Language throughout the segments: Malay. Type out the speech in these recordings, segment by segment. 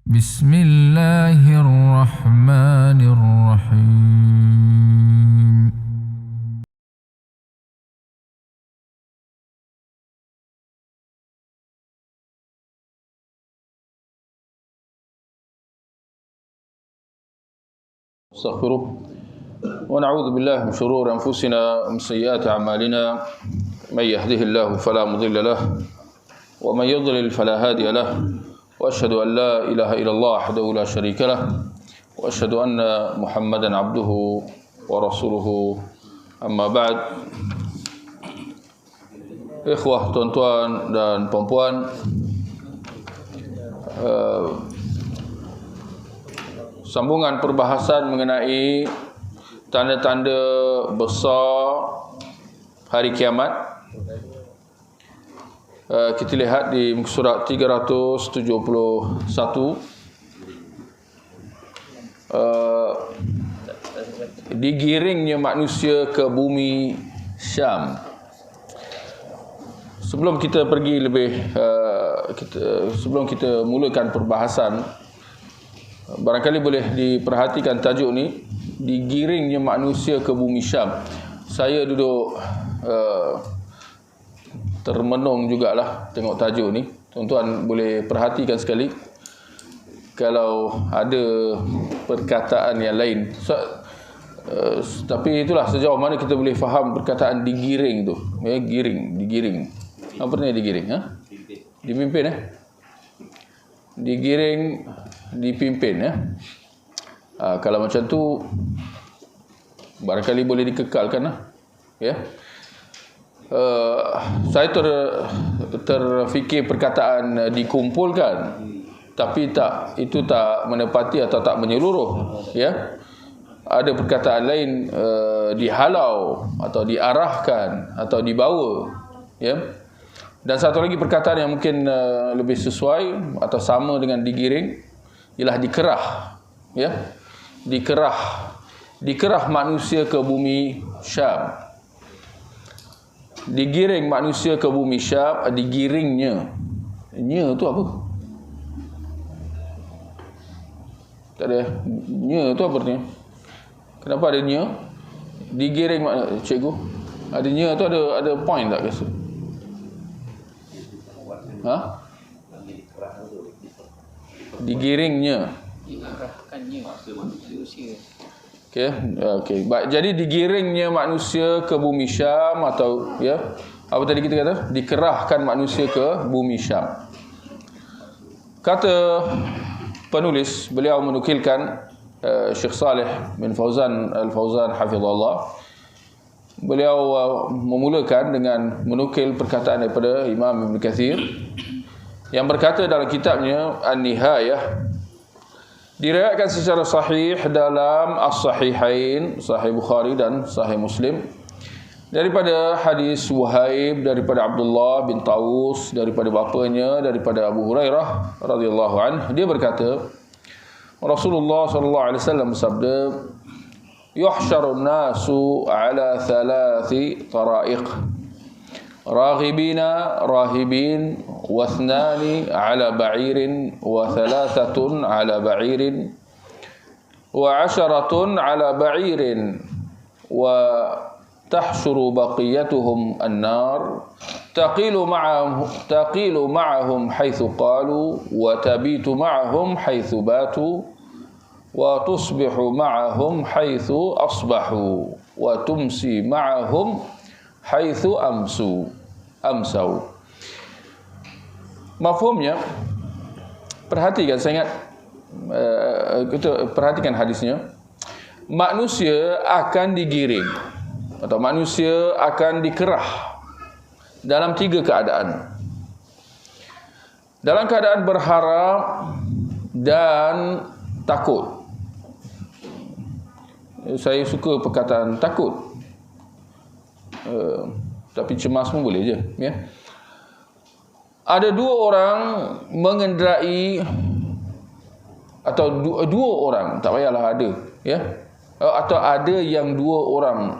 Bismillahirrahmanirrahim. Astaghfirullah wa na'udzu billahi min shururi anfusina wa min sayyiati a'malina may yahdihillahu fala mudilla lahu wa may yudlil fala hadiya lahu wa asyhadu an la ilaha illallah wahdahu la syarika lahu wa asyhadu anna Muhammadan abduhu wa rasuluhu amma ba'd. Ikhwah, tuan-tuan dan puan-puan, sambungan perbahasan mengenai tanda-tanda besar hari kiamat. Kita lihat di muka surat 371. Digiringnya manusia ke bumi Syam. Sebelum kita pergi lebih sebelum kita mulakan perbahasan, barangkali boleh diperhatikan tajuk ni, digiringnya manusia ke bumi Syam. Saya duduk termenung jugalah tengok tajuk ni. Tuan-tuan boleh perhatikan sekali kalau ada perkataan yang lain. Tapi itulah sejauh mana kita boleh faham perkataan digiring tu. Digiring. Apa artinya digiring? Dipimpin digiring, dipimpin kalau macam tu barangkali boleh dikekalkan saya terfikir perkataan dikumpulkan, tapi itu tak menepati atau tak menyeluruh. Ada perkataan lain, dihalau atau diarahkan atau dibawa. Dan satu lagi perkataan yang mungkin lebih sesuai atau sama dengan digiring ialah dikerah. Dikerah manusia ke bumi Syam. Digiring manusia ke bumi Syam, digiringnya. Nya tu apa? Tak ada. Nya tu apa artinya? Kenapa ada nya? Digiring cikgu. Ada nya tu ada point tak rasa? Digiringnya. Diarahkannya manusia. Okey. Baik, jadi digiringnya manusia ke bumi Syam atau apa tadi kita kata? Dikerahkan manusia ke bumi Syam. Kata penulis, beliau menukilkan Syekh Saleh bin Fauzan Al-Fauzan hafizallah. Beliau memulakan dengan menukil perkataan daripada Imam Ibn Kathir yang berkata dalam kitabnya An-Nihayah, diriwayatkan secara sahih dalam As-Sahihain, Sahih Bukhari dan Sahih Muslim, daripada hadis Wahaib, daripada Abdullah bin Tawus, daripada bapanya, daripada Abu Hurairah radhiyallahu anhu. Dia berkata, Rasulullah sallallahu alaihi wasallam bersabda, yuhsyarun nasu ala thalathi tara'iq, raghibina rahibin, wathnani ala ba'irin, wa thalathatun ala ba'irin, wa asharatun ala ba'irin, wa tahsyuru baqiyatuhum an-nar, taqilu ma'ahum haythu qalu, wa tabitu ma'ahum haythu batu, wa tusbihu ma'ahum haythu asbahu, wa tumsi ma'ahum haythu amsau. Mafhumnya, perhatikan, saya ingat kita perhatikan hadisnya. Manusia akan digiring atau manusia akan dikerah dalam 3 keadaan. Dalam keadaan berharap dan takut. Saya suka perkataan takut, tapi cemas pun boleh je. Ada 2 orang mengenderai, atau dua orang, tak payahlah ada, atau ada yang 2 orang.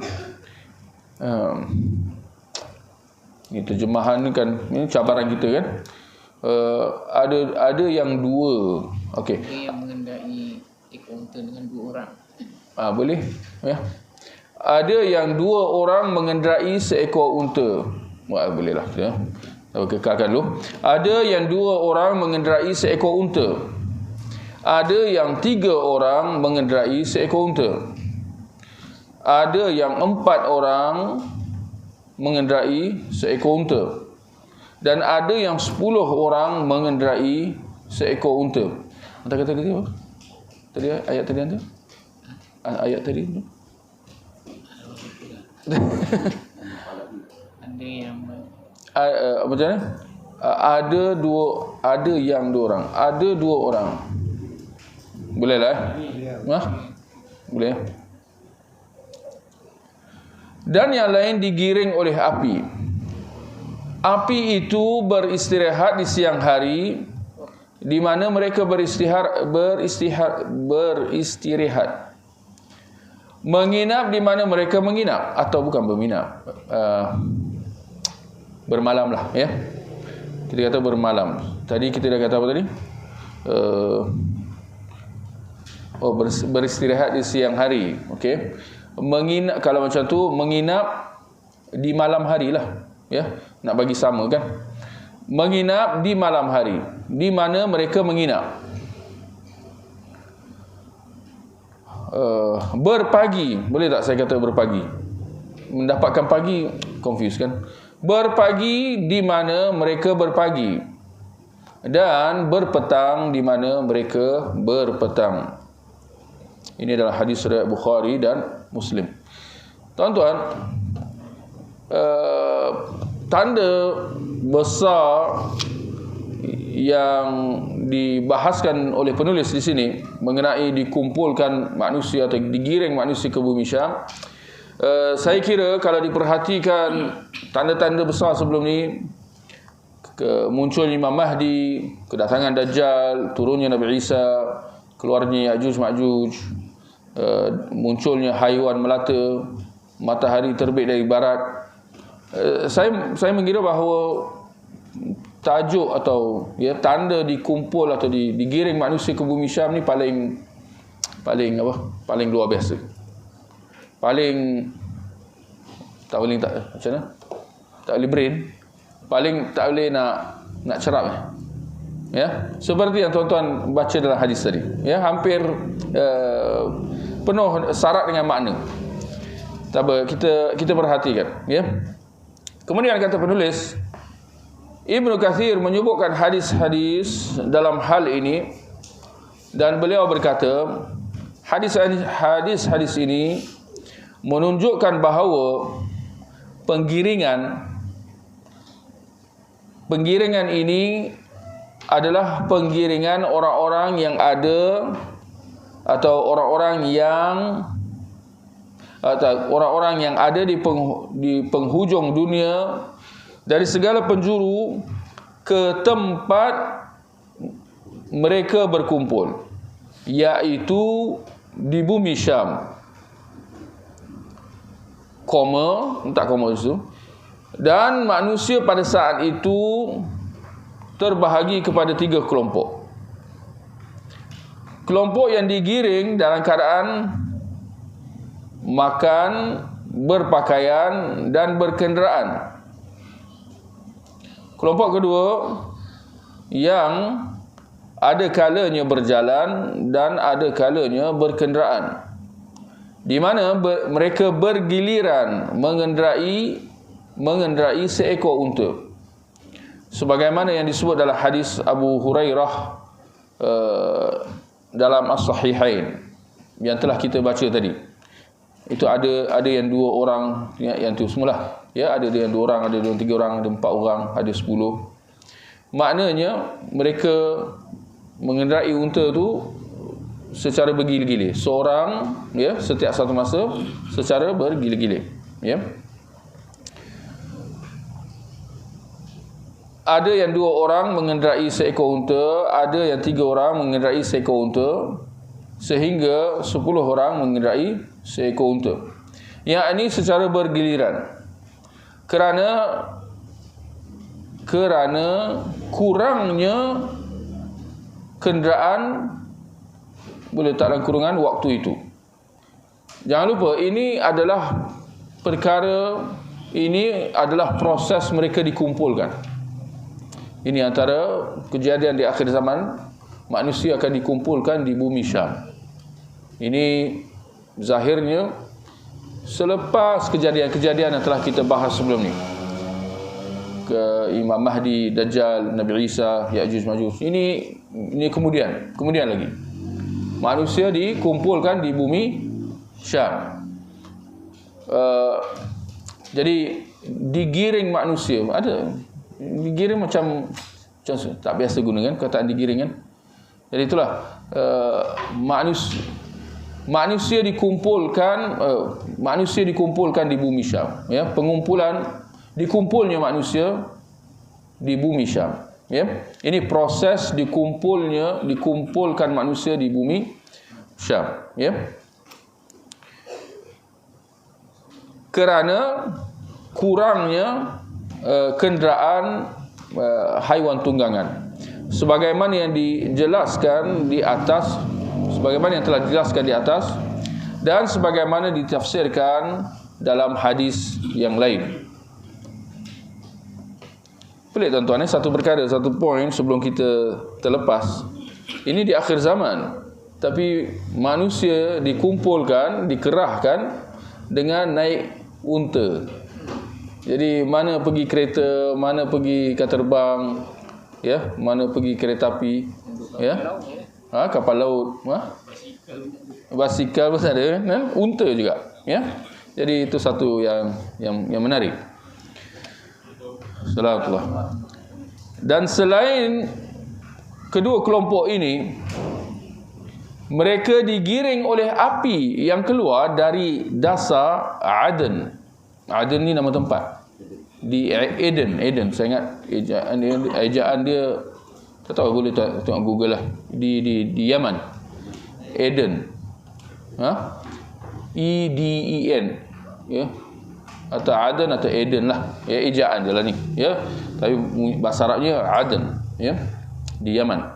Ini terjemahan ni kan, ini cabaran kita kan. Ada yang dua. Okey. Ada yang mengendai ekor unta dengan 2 orang. Boleh ya. Ada yang 2 orang mengendarai seekor unta. Boleh lah ya. Kekalkan dulu. Ada yang 2 orang mengendarai seekor unta. Ada yang 3 orang mengendarai seekor unta. Ada yang 4 orang mengendarai seekor unta. Dan ada yang 10 orang mengendarai seekor unta. Anda kata tadi apa? Tadi ayat tadi anda? Ayat tadi tu? Ada yang macam mana? Ada yang 2 orang. Ada 2 orang. Boleh lah. Boleh. Dan yang lain digiring oleh api. Api itu beristirahat di siang hari, di mana mereka beristirahat. Menginap di mana mereka menginap, atau bukan berminap, bermalam lah ya. Kita kata bermalam. Tadi kita dah kata apa tadi? Beristirahat di siang hari. Okey. Menginap, kalau macam tu menginap di malam hari lah ya, nak bagi sama kan. Menginap di malam hari, di mana mereka menginap. Berpagi, boleh tak saya kata berpagi? Mendapatkan pagi confuse kan. Berpagi di mana mereka berpagi, dan berpetang di mana mereka berpetang. Ini adalah hadis riwayat Bukhari dan Muslim. Tuan-tuan, tanda besar yang dibahaskan oleh penulis di sini mengenai dikumpulkan manusia atau digiring manusia ke bumi Syam, saya kira kalau diperhatikan tanda-tanda besar sebelum ni, munculnya Imam Mahdi, kedatangan Dajjal, turunnya Nabi Isa, keluarnya Ya'juj Ma'juj, munculnya haiwan melata, matahari terbit dari barat. Saya mengira bahawa tajuk atau ya tanda dikumpul atau digiring manusia ke bumi Syam ni paling luar biasa. Paling tak macam mana? Tak boleh brain. Paling tak boleh nak cerap. Ya, seperti yang tuan-tuan baca dalam hadis tadi. Ya, hampir penuh syarat dengan makna. Tak apa, kita perhatikan, ya. Kemudian kata penulis, Ibnu Katsir menyebutkan hadis-hadis dalam hal ini, dan beliau berkata, hadis-hadis ini menunjukkan bahawa penggiringan ini adalah penggiringan orang-orang yang ada, atau orang-orang yang ada di penghujung dunia, dari segala penjuru ke tempat mereka berkumpul, iaitu di bumi Syam. Tak koma itu. Dan manusia pada saat itu terbahagi kepada 3 kelompok. Kelompok yang digiring dalam keadaan makan, berpakaian dan berkenderaan. Kelompok kedua yang ada kalanya berjalan dan ada kalanya berkenderaan, di mana mereka bergiliran mengendarai seekor unta, sebagaimana yang disebut dalam hadis Abu Hurairah dalam As-Sahihain yang telah kita baca tadi. Itu ada yang 2 orang, yang tu semula. Ya, ada yang 2 orang, ada yang 3 orang, ada 4 orang, ada 10. Maknanya mereka mengendarai unta tu secara bergilir-gilir. Seorang, ya, setiap satu masa secara bergilir-gilir, ya. Ada yang 2 orang mengendarai seekor unta, ada yang 3 orang mengendarai seekor unta, sehingga 10 orang mengendarai seekor unta. Yang ini secara bergiliran. Kerana kerana kurangnya kenderaan, boleh tak dalam kurungan waktu itu. Jangan lupa, ini adalah proses mereka dikumpulkan. Ini antara kejadian di akhir zaman, manusia akan dikumpulkan di bumi Syam. Ini zahirnya selepas kejadian-kejadian yang telah kita bahas sebelum ni, ke Imam Mahdi, Dajjal, Nabi Isa, Ya'juj Ma'juj. Ini kemudian lagi manusia dikumpulkan di bumi Syam. Jadi digiring manusia, ada digiring macam tak biasa gunakan kataan digiring kan. Jadi itulah manusia dikumpulkan di bumi Syam, ya, dikumpulnya manusia di bumi Syam, ya. Ini proses dikumpulkan manusia di bumi Syam, ya. Kerana kurangnya kenderaan haiwan tunggangan, sebagaimana yang dijelaskan di atas, sebagaimana yang telah dijelaskan di atas, dan sebagaimana ditafsirkan dalam hadis yang lain. Pelik tuan-tuan, satu perkara, satu poin sebelum kita terlepas. Ini di akhir zaman, tapi manusia dikumpulkan, dikerahkan dengan naik unta. Jadi mana pergi kereta, mana pergi kapal terbang, ya, mana pergi kereta api, ya, kapal laut, basikal pun ada, kan? Unta juga, ya. Jadi itu satu yang menarik. Salatullah. Dan selain kedua kelompok ini, mereka digiring oleh api yang keluar dari dasar Aden. Aden ni nama tempat di Eden. Saya ingat ejaan dia, tak tahu, boleh tengok Google lah, di Yaman. Eden, E-D-E-N, ya, atau Aden atau Eden lah, ya, ejaan je lah ni, ya. Tapi bahasa Arabnya Aden, ya, di Yaman.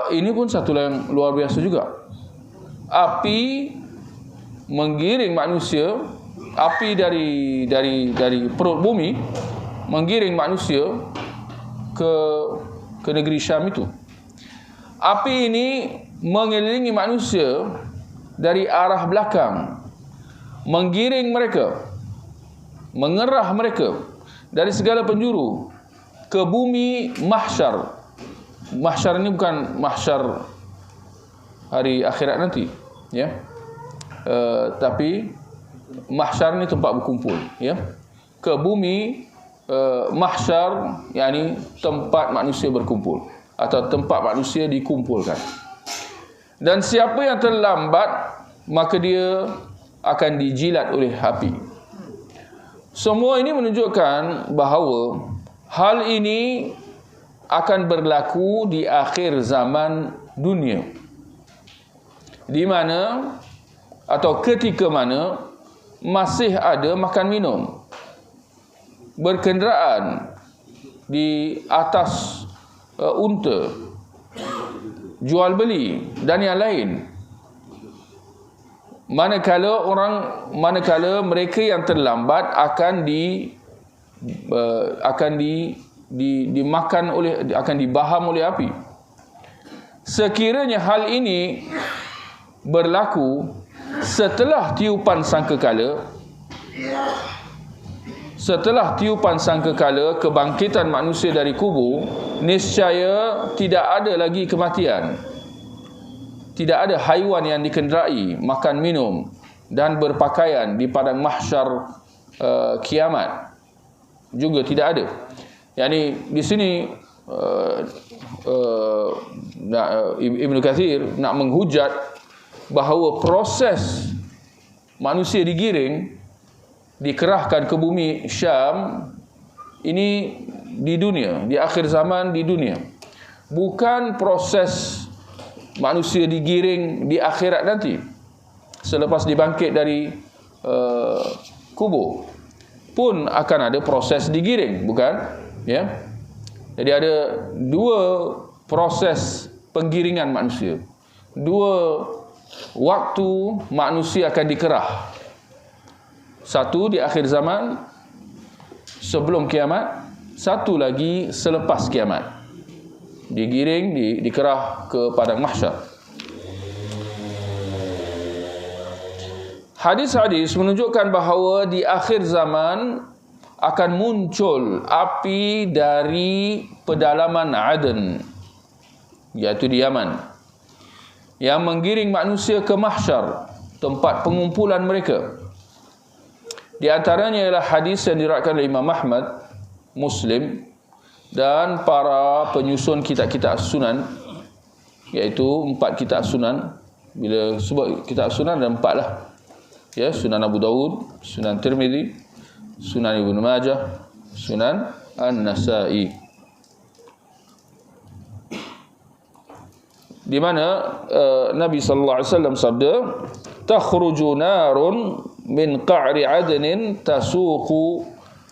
Ini pun satu yang luar biasa juga. Api menggiring manusia, api dari perut bumi menggiring manusia ke negeri Syam itu. Api ini mengelilingi manusia dari arah belakang, menggiring mereka, mengerah mereka dari segala penjuru ke bumi mahsyar. Mahsyar ini bukan mahsyar hari akhirat nanti, ya, tapi mahsyar ini tempat berkumpul, ya, ke bumi mahsyar, yakni tempat manusia berkumpul atau tempat manusia dikumpulkan. Dan siapa yang terlambat, maka dia akan dijilat oleh api. Semua ini menunjukkan bahawa hal ini akan berlaku di akhir zaman dunia, di mana atau ketika mana masih ada makan minum, berkenderaan di atas unta, jual beli dan yang lain. Manakala mereka yang terlambat akan dibaham oleh api. Sekiranya hal ini berlaku setelah tiupan sangkakala, kebangkitan manusia dari kubur, niscaya tidak ada lagi kematian, tidak ada haiwan yang dikenderai, makan minum dan berpakaian di padang mahsyar kiamat juga tidak ada. Yani di sini Ibn Kathir nak menghujat bahawa proses manusia digiring, dikerahkan ke bumi Syam ini di dunia, di akhir zaman di dunia, bukan proses manusia digiring di akhirat nanti selepas dibangkit dari kubur. Pun akan ada proses digiring, bukan, Ya. Jadi ada dua proses penggiringan manusia. Dua waktu manusia akan dikerah. Satu di akhir zaman sebelum kiamat, satu lagi selepas kiamat. Digiring, dikerah ke padang mahsyar. Hadis-hadis menunjukkan bahawa di akhir zaman akan muncul api dari pedalaman Aden, iaitu di Yaman, yang menggiring manusia ke mahsyar, tempat pengumpulan mereka. Di antaranya ialah hadis yang diriwayatkan oleh Imam Ahmad, Muslim dan para penyusun kitab-kitab sunan, iaitu 4 kitab sunan. Bila sebut kitab sunan ada 4 lah. Ya, Sunan Abu Dawud, Sunan Tirmizi, Sunan Ibnu Majah, Sunan An-Nasa'i. Di mana Nabi sallallahu alaihi wasallam sabda, "Takhruju narun min qa'ri 'adnin tasuqu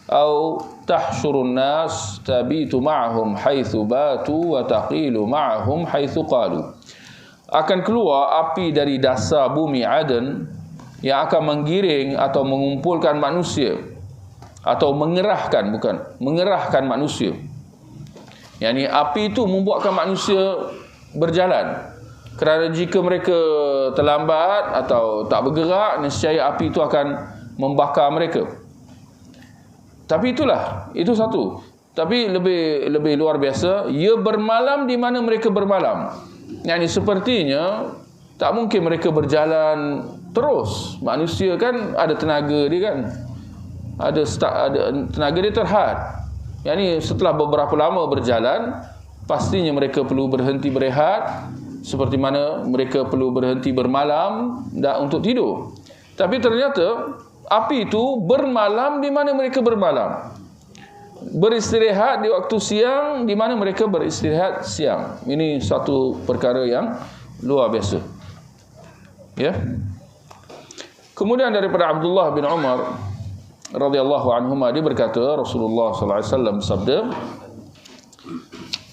aw tahsyurun nas tabitu ma'ahum haitsu batu wa taqilu ma'ahum haitsu qalu." Akan keluar api dari dasar bumi Aden yang akan menggiring atau mengumpulkan manusia, atau mengerahkan manusia. Yani api itu membuatkan manusia berjalan. Kerana jika mereka terlambat atau tak bergerak, nescaya api itu akan membakar mereka. Tapi itu satu. Tapi lebih luar biasa, ia bermalam di mana mereka bermalam. Yani sepertinya tak mungkin mereka berjalan terus. Manusia kan ada tenaga dia kan. Ada tenaga dia terhad. Yani setelah beberapa lama berjalan, pastinya mereka perlu berhenti berehat, seperti mana mereka perlu berhenti bermalam dan untuk tidur. Tapi ternyata api itu bermalam di mana mereka bermalam, beristirahat di waktu siang di mana mereka beristirahat siang. Ini satu perkara yang luar biasa. Ya. Kemudian daripada Abdullah bin Umar radhiyallahu anhuma, dia berkata, Rasulullah sallallahu alaihi wasallam sabda,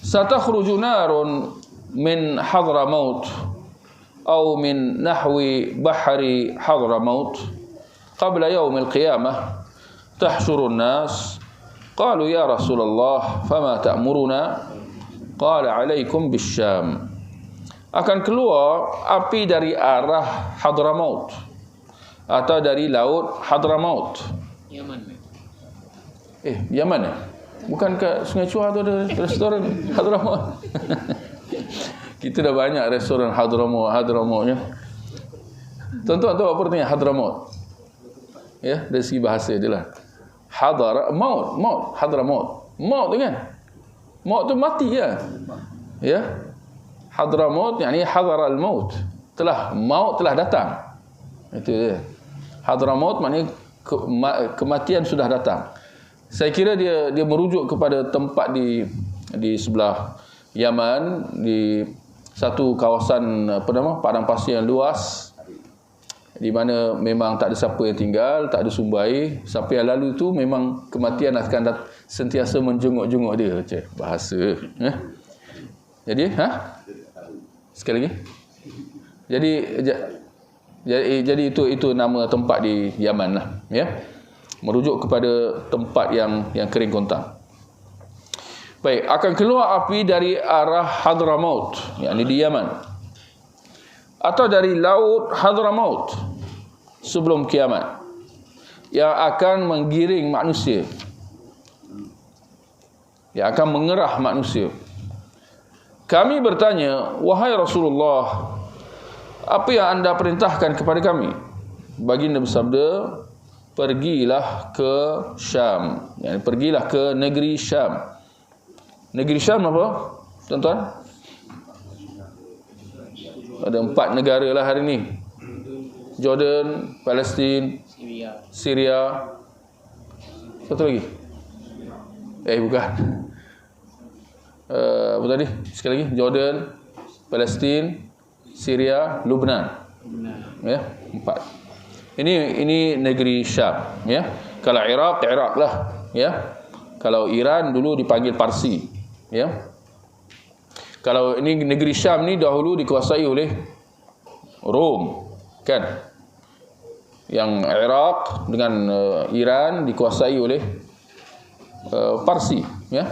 "Satakhruju narun min Hadramaut atau min nahwi bahri Hadramaut qabla yaum al-qiyamah tahsyurun nas." Qalu ya Rasulullah fama ta'muruna? Qala alaikum bisyam. Akan keluar api dari arah Hadramaut atau dari laut Hadramaut. Yaman. Yaman ya? Bukan ke Sungai Chua tu ada restoran Hadramaut? Kita dah banyak restoran Hadramautnya. Tuan-tuan tahu apa artinya Hadramaut? Ya, dari segi bahasa dia lah. Hadramaut, Hadramaut. Maut tu kan? Maut tu mati ya. Ya. Hadramaut yakni hadar al-maut. Maut telah datang. Itu dia. Hadramaut maknanya kematian sudah datang. Saya kira dia merujuk kepada tempat di sebelah Yaman, di satu kawasan padang pasir yang luas, di mana memang tak ada siapa yang tinggal, tak ada sumber air. Siapa yang lalu tu memang kematian akan sentiasa menjenguk-jenguk dia. Bahasa. Jadi, sekali lagi. Jadi itu nama tempat di Yaman lah, ya. Merujuk kepada tempat yang kering kontang. Baik, akan keluar api dari arah Hadramaut, yakni di Yaman, atau dari laut Hadramaut sebelum kiamat, yang akan menggiring manusia, yang akan mengerah manusia. Kami bertanya, wahai Rasulullah, apa yang anda perintahkan kepada kami? Baginda bersabda, pergilah ke Syam. Yani pergilah ke negeri Syam. Negeri Syam apa, tuan-tuan? Ada 4 negara lah hari ni. Jordan, Palestin, Syria. Satu lagi? Bukan. Apa tadi? Sekali lagi. Jordan, Palestin, Syria, Lebanon. Ya, 4. Ini negeri Syam, ya. Kalau Iraq lah, ya. Kalau Iran dulu dipanggil Parsi, ya. Kalau ini negeri Syam ni dahulu dikuasai oleh Rom, kan? Yang Iraq dengan Iran dikuasai oleh Parsi, ya.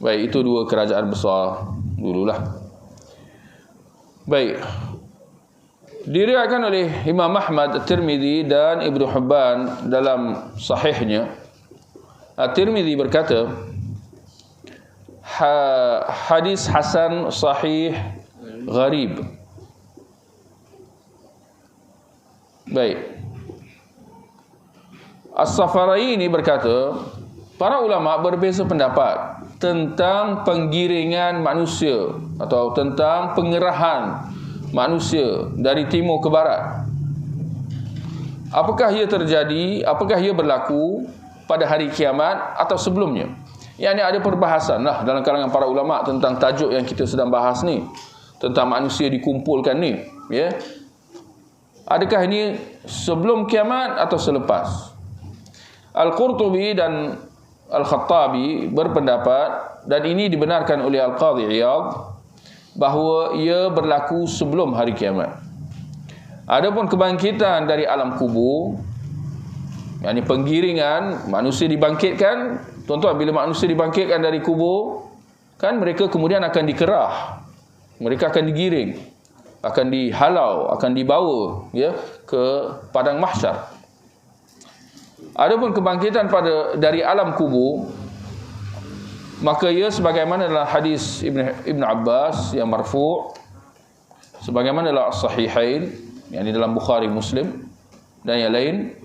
Baik, itu dua kerajaan besar dululah. Baik. Diriwayatkan oleh Imam Ahmad, At-Tirmidzi dan Ibnu Hibban dalam sahihnya. At-Tirmidzi berkata, hadis hasan sahih gharib. Baik. As-Safaraini berkata, para ulama berbeza pendapat tentang penggiringan manusia atau tentang pengerahan manusia dari timur ke barat. Apakah ia terjadi, apakah ia berlaku pada hari kiamat atau sebelumnya? Yang ini ada perbahasan lah dalam kalangan para ulama tentang tajuk yang kita sedang bahas ni, tentang manusia dikumpulkan ni, ya. Adakah ini sebelum kiamat atau selepas? Al-Qurtubi dan Al-Khattabi berpendapat, dan ini dibenarkan oleh Al-Qadhi Iyad, bahawa ia berlaku sebelum hari kiamat. Adapun kebangkitan dari alam kubur, yakni penggiringan manusia dibangkitkan, tuan-tuan, bila manusia dibangkitkan dari kubur, kan mereka kemudian akan dikerah, mereka akan digiring, akan dihalau, akan dibawa, ya, ke padang mahsyar. Adapun kebangkitan dari alam kubur, maka ia sebagaimana dalam hadis Ibn Abbas yang marfu', sebagaimana dalam As-Sahihain, yang dalam Bukhari, Muslim dan yang lain,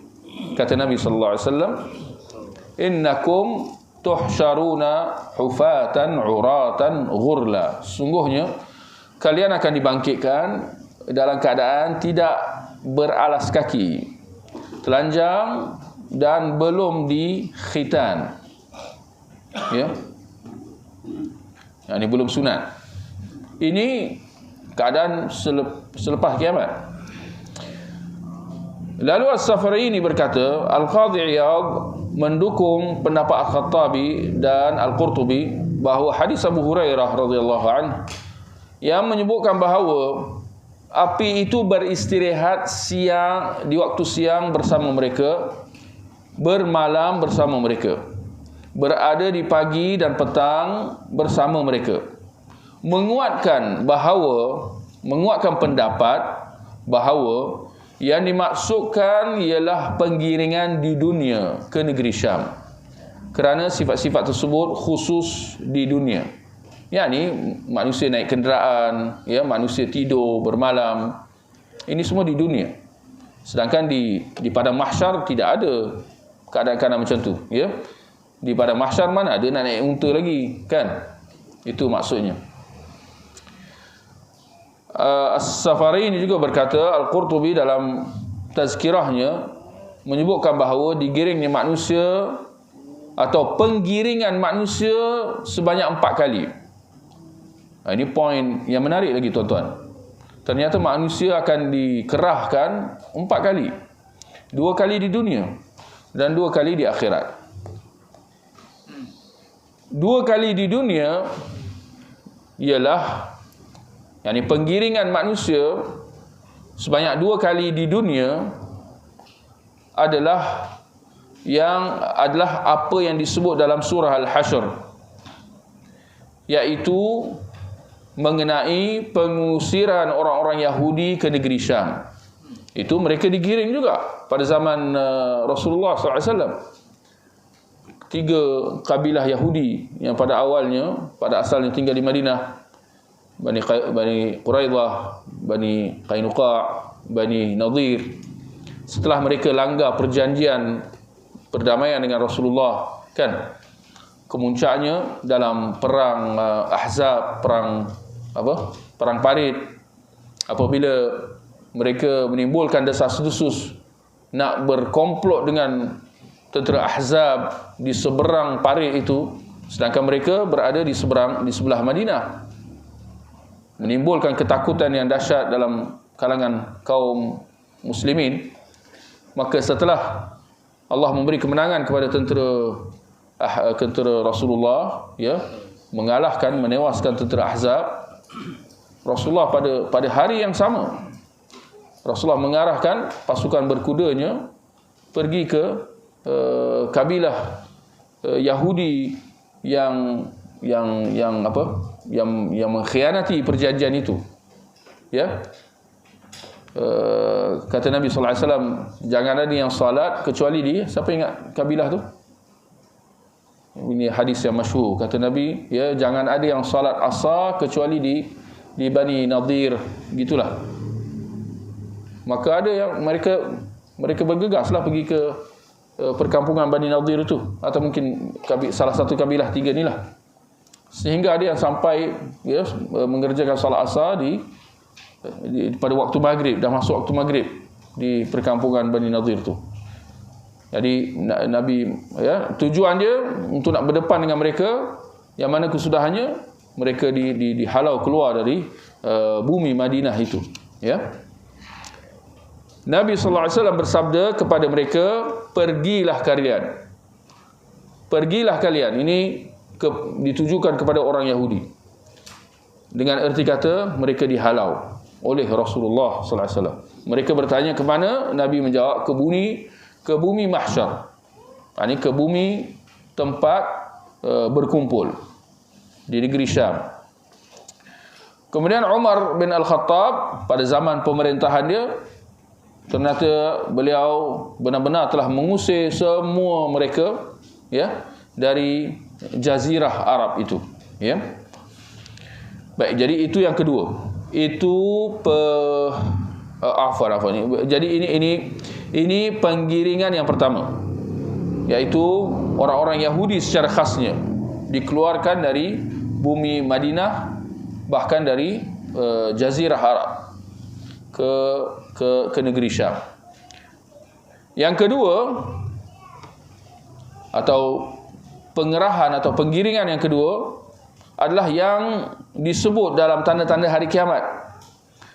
kata Nabi sallallahu alaihi wasallam, innakum tuhsyaruna hufatan uratan ghurla. Sungguhnya kalian akan dibangkitkan dalam keadaan tidak beralas kaki, telanjang dan belum dikhitan, ya. Yang ini belum sunat. Ini keadaan selepas kiamat. Lalu As-Safaraini berkata, Al-Qadhi Iyad mendukung pendapat Al-Khattabi dan Al-Qurtubi bahawa hadis Abu Hurairah radhiyallahu anhu yang menyebutkan bahawa api itu beristirahat siang, di waktu siang bersama mereka, bermalam bersama mereka, berada di pagi dan petang bersama mereka, menguatkan pendapat bahawa yang dimaksudkan ialah penggiringan di dunia ke negeri Syam, kerana sifat-sifat tersebut khusus di dunia, yakni manusia naik kenderaan, ya, manusia tidur bermalam, ini semua di dunia. Sedangkan di padang mahsyar tidak ada keadaan-keadaan macam tu, ya. Di padang mahsyar mana ada nak naik unta lagi, kan? Itu maksudnya. As-Safaraini juga berkata, Al-Qurtubi dalam tazkirahnya menyebutkan bahawa digiringnya manusia atau penggiringan manusia sebanyak 4 kali. Ini poin yang menarik lagi, tuan-tuan. Ternyata manusia akan dikerahkan 4 kali. 2 kali di dunia dan 2 kali di akhirat. 2 kali di dunia ialah, yakni penggiringan manusia sebanyak 2 kali di dunia adalah apa yang disebut dalam surah Al-Hasyr, iaitu mengenai pengusiran orang-orang Yahudi ke negeri Syam. Itu mereka digiring juga pada zaman Rasulullah SAW. 3 kabilah Yahudi yang pada awalnya, pada asalnya tinggal di Madinah, Bani Quraidah, Bani Qainuqa', Bani Nadir. Setelah mereka langgar perjanjian perdamaian dengan Rasulullah, kan, kemuncaknya dalam perang Ahzab, perang Parit, apabila mereka menimbulkan desas-desus nak berkomplot dengan tentera Ahzab di seberang Parit itu, sedangkan mereka berada di sebelah Madinah, menimbulkan ketakutan yang dahsyat dalam kalangan kaum muslimin. Maka setelah Allah memberi kemenangan kepada tentera tentera Rasulullah, ya, mengalahkan, menewaskan tentera Ahzab. Rasulullah pada hari yang sama, Rasulullah mengarahkan pasukan berkudanya pergi ke kabilah Yahudi yang mengkhianati perjanjian itu. Ya. Kata Nabi sallallahu alaihi wasallam, jangan ada yang salat kecuali di, siapa ingat kabilah tu? Ini hadis yang masyhur. Kata Nabi, ya, jangan ada yang salat asar kecuali di Bani Nadir, gitulah. Maka ada yang mereka bergegaslah pergi ke perkampungan Bani Nadir itu, atau mungkin salah satu kabilah tiga inilah. Sehingga ada yang sampai, ya, mengerjakan salat asar pada waktu maghrib, dah masuk waktu maghrib di perkampungan Bani Nadir tu. Jadi Nabi, ya, tujuan dia untuk nak berdepan dengan mereka, yang mana kesudahannya mereka dihalau keluar dari bumi Madinah itu, ya. Nabi sallallahu alaihi wasallam bersabda kepada mereka, pergilah kalian. Pergilah kalian. Ini ditujukan kepada orang Yahudi. Dengan erti kata mereka dihalau oleh Rasulullah sallallahu alaihi wasallam. Mereka bertanya ke mana? Nabi menjawab, ke bumi mahsyar. Ini ke bumi tempat berkumpul di negeri Syam. Kemudian Umar bin Al-Khattab pada zaman pemerintahan dia, ternyata beliau benar-benar telah mengusir semua mereka, ya, dari jazirah Arab itu, ya. Baik, jadi itu yang kedua. Itu Jadi ini penggiringan yang pertama, yaitu orang-orang Yahudi secara khasnya dikeluarkan dari bumi Madinah, bahkan dari jazirah Arab ke negeri Syam. Yang kedua, atau pengerahan atau penggiringan yang kedua, adalah yang disebut dalam tanda-tanda hari kiamat,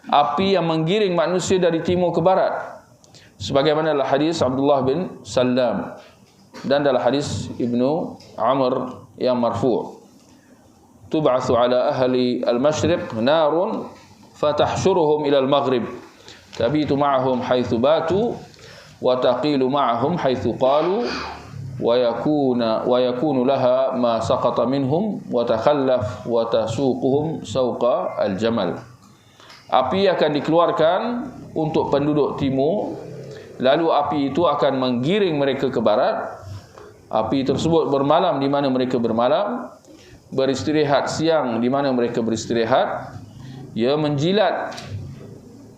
api yang menggiring manusia dari timur ke barat, sebagaimana dalam hadis Abdullah bin Salam dan dalam hadis Ibnu Amr yang marfu', tub'atsu ala ahli al-masyriq narun fatahsyuruhum ila al-maghrib tabitu ma'ahum haitsu batu wa taqilu ma'ahum haitsu qalu wa yakunu laha ma saqata minhum wa takhallaf wa tasuquhum sauqa al-jamal. Api akan dikeluarkan untuk penduduk timur, lalu api itu akan menggiring mereka ke barat. Api tersebut bermalam di mana mereka bermalam, beristirahat siang di mana mereka beristirahat. Ia menjilat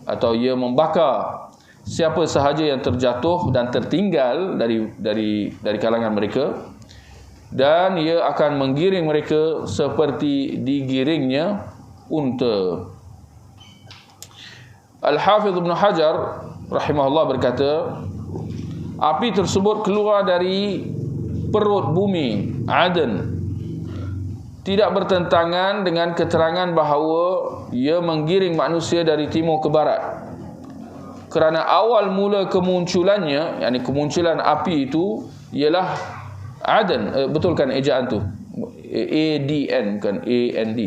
atau ia membakar siapa sahaja yang terjatuh dan tertinggal dari kalangan mereka, dan ia akan menggiring mereka seperti digiringnya unta. Al-Hafidh Ibn Hajar rahimahullah berkata, api tersebut keluar dari perut bumi Aden, tidak bertentangan dengan keterangan bahawa ia menggiring manusia dari timur ke barat, kerana awal mula kemunculannya, yakni kemunculan api itu ialah Aden. Betulkan ejaan tu, ADN kan, AND.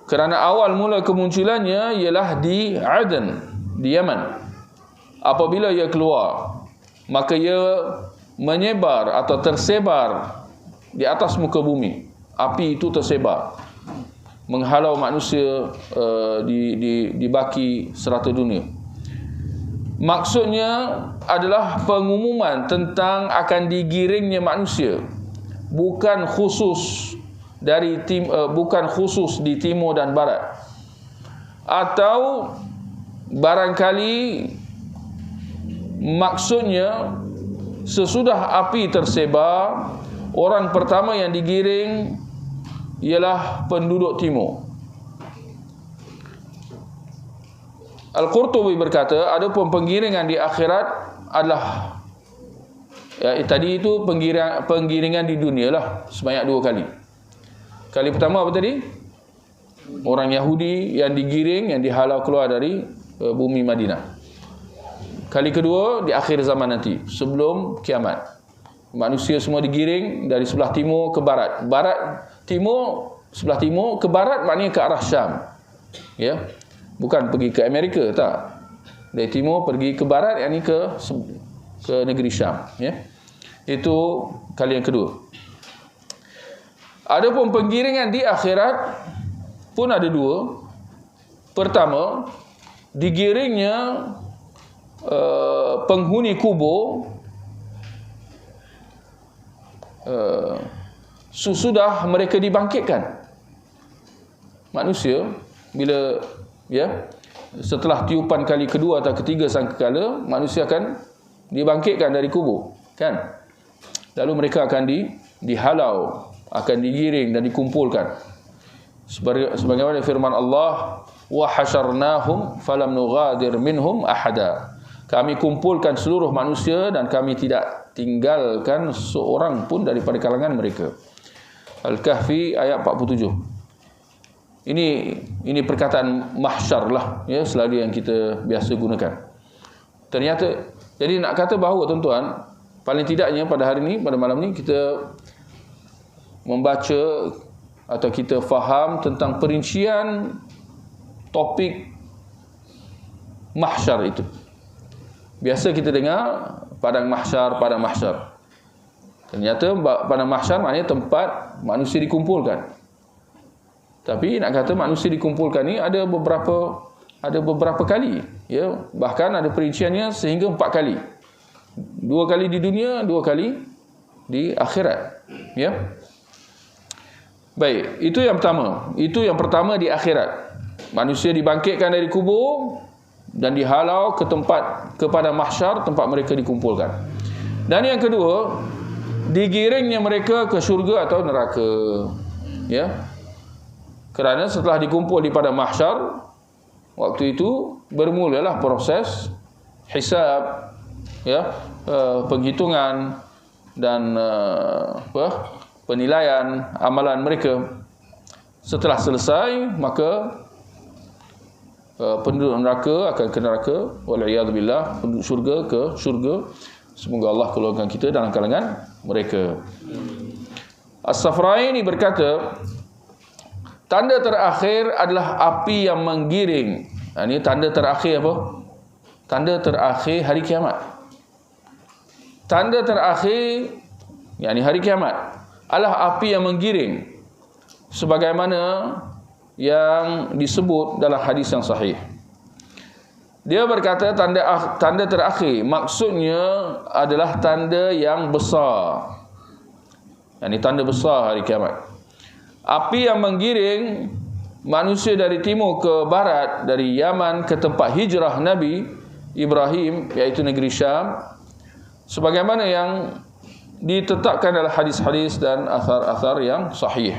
Kerana awal mula kemunculannya ialah di Aden, di Yaman. Apabila ia keluar, maka ia menyebar atau tersebar di atas muka bumi. Api itu tersebar, menghalau manusia di baki serata dunia. Maksudnya adalah pengumuman tentang akan digiringnya manusia, bukan khusus bukan khusus di timur dan barat. Atau barangkali maksudnya sesudah api tersebar, orang pertama yang digiring ialah penduduk timur. Al-Qurtubi berkata, adapun penggiringan di akhirat adalah, ya, tadi itu penggiringan di dunia lah, sebanyak 2 kali. Kali pertama apa tadi? Orang Yahudi yang digiring, yang dihalau keluar dari bumi Madinah. Kali kedua di akhir zaman nanti, sebelum kiamat. manusia semua digiring dari sebelah timur ke barat. Sebelah timur ke barat maknanya ke arah Syam. Ya. Bukan pergi ke Amerika, tak. Dari timur pergi ke barat, yakni ke negeri Syam, ya. Itu kali yang kedua. Adapun penggiringan di akhirat pun ada dua. Pertama, digiringnya penghuni kubur sesudah mereka dibangkitkan. Manusia bila setelah tiupan kali kedua atau ketiga sangkakala, manusia akan dibangkitkan dari kubur, kan? Lalu mereka akan dihalau, akan digiring dan dikumpulkan. Sebagaimana firman Allah, wa hasyarnahum falam nughadir minhum ahada. Kami kumpulkan seluruh manusia dan kami tidak tinggalkan seorang pun daripada kalangan mereka. Al-Kahfi ayat 47. Ini perkataan mahsyar lah, ya, selalu yang kita biasa gunakan. Ternyata, jadi nak kata bahawa tuan-tuan, paling tidaknya pada hari ini, pada malam ni, kita membaca atau kita faham tentang perincian topik mahsyar itu. Biasa kita dengar padang mahsyar. Ternyata padang mahsyar maknanya tempat manusia dikumpulkan. Tapi nak kata manusia dikumpulkan ni ada beberapa kali, ya. Bahkan ada perinciannya sehingga 4 kali. 2 kali di dunia, 2 kali di akhirat, ya. Baik, itu yang pertama. Itu yang pertama di akhirat. Manusia dibangkitkan dari kubur dan dihalau kepada mahsyar, tempat mereka dikumpulkan. Dan yang kedua, digiringnya mereka ke syurga atau neraka, ya. Kerana setelah dikumpul di padang mahsyar, waktu itu bermulalah proses hisab, ya, penghitungan dan penilaian amalan mereka. Setelah selesai, maka penduduk neraka akan ke neraka, wal'iyadzubillah, penduduk syurga ke syurga. Semoga Allah keluarkan kita dalam kalangan mereka. As-Safraini berkata, tanda terakhir adalah api yang menggiring. Ini tanda terakhir apa? Tanda terakhir hari kiamat. Tanda terakhir, yakni hari kiamat, adalah api yang menggiring, sebagaimana yang disebut dalam hadis yang sahih. Dia berkata tanda terakhir maksudnya adalah tanda yang besar. Yakni tanda besar hari kiamat. Api yang menggiring manusia dari timur ke barat, dari Yaman ke tempat hijrah Nabi Ibrahim, iaitu negeri Syam, sebagaimana yang ditetapkan dalam hadis-hadis dan athar-athar yang sahih.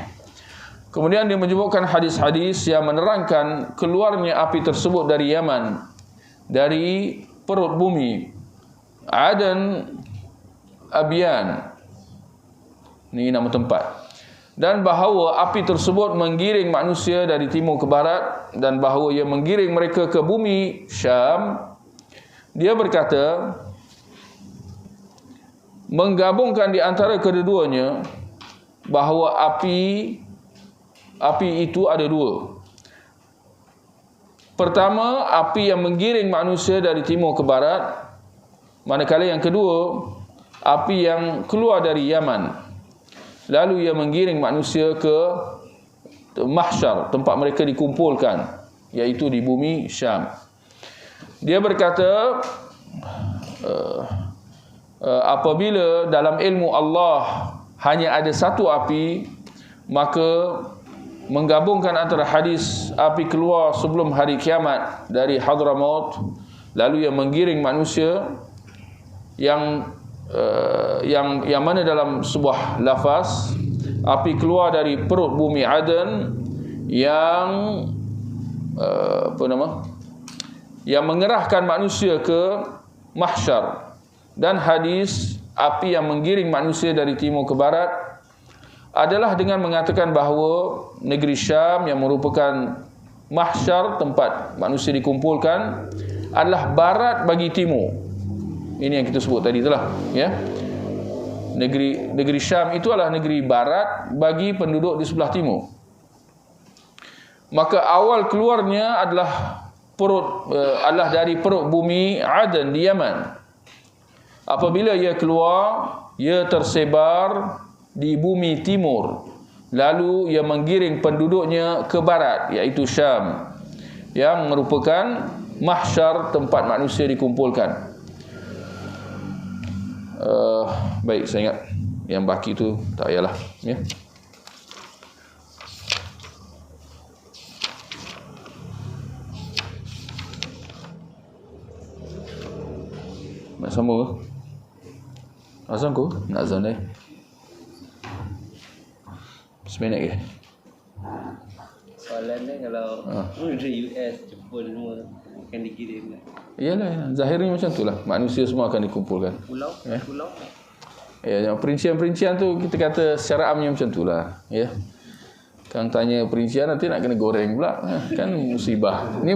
Kemudian dia menyebutkan hadis-hadis yang menerangkan keluarnya api tersebut dari Yaman, dari perut bumi Aden Abian, ini nama tempat. Dan bahawa api tersebut menggiring manusia dari timur ke barat, dan bahawa ia menggiring mereka ke bumi Syam. Dia berkata, menggabungkan di antara kedua-duanya, bahawa api itu ada dua. Pertama, api yang menggiring manusia dari timur ke barat, manakala yang kedua, api yang keluar dari Yaman. Lalu ia menggiring manusia ke mahsyar, tempat mereka dikumpulkan, iaitu di bumi Syam. Dia berkata, apabila dalam ilmu Allah hanya ada satu api, maka menggabungkan antara hadis api keluar sebelum hari kiamat dari Hadramaut, lalu ia menggiring manusia yang mana dalam sebuah lafaz api keluar dari perut bumi Aden yang yang mengerahkan manusia ke mahsyar, dan hadis api yang menggiring manusia dari timur ke barat adalah dengan mengatakan bahawa negeri Syam yang merupakan mahsyar, tempat manusia dikumpulkan, adalah barat bagi timur. Ini yang kita sebut tadi itulah, ya. Negeri Syam itu adalah negeri barat bagi penduduk di sebelah timur. Maka awal keluarnya adalah dari perut bumi Aden di Yaman. Apabila ia keluar, ia tersebar di bumi timur. Lalu ia menggiring penduduknya ke barat, iaitu Syam, yang merupakan mahsyar, tempat manusia dikumpulkan. Baik, saya ingat yang baki tu tak payahlah, ya. Nak sambung ke? Azan ku? Nak azan dah. 9 minit ke? Soalan ni kalau dari US, Jepun semua akan dikirim. Iyalah, zahirnya macam tu lah. Manusia semua akan dikumpulkan. Pulau. Ya, yang perincian-perincian tu kita kata secara amnya macam tu lah. Ya. Kang tanya perincian nanti nak kena goreng pula. Kan musibah. Ini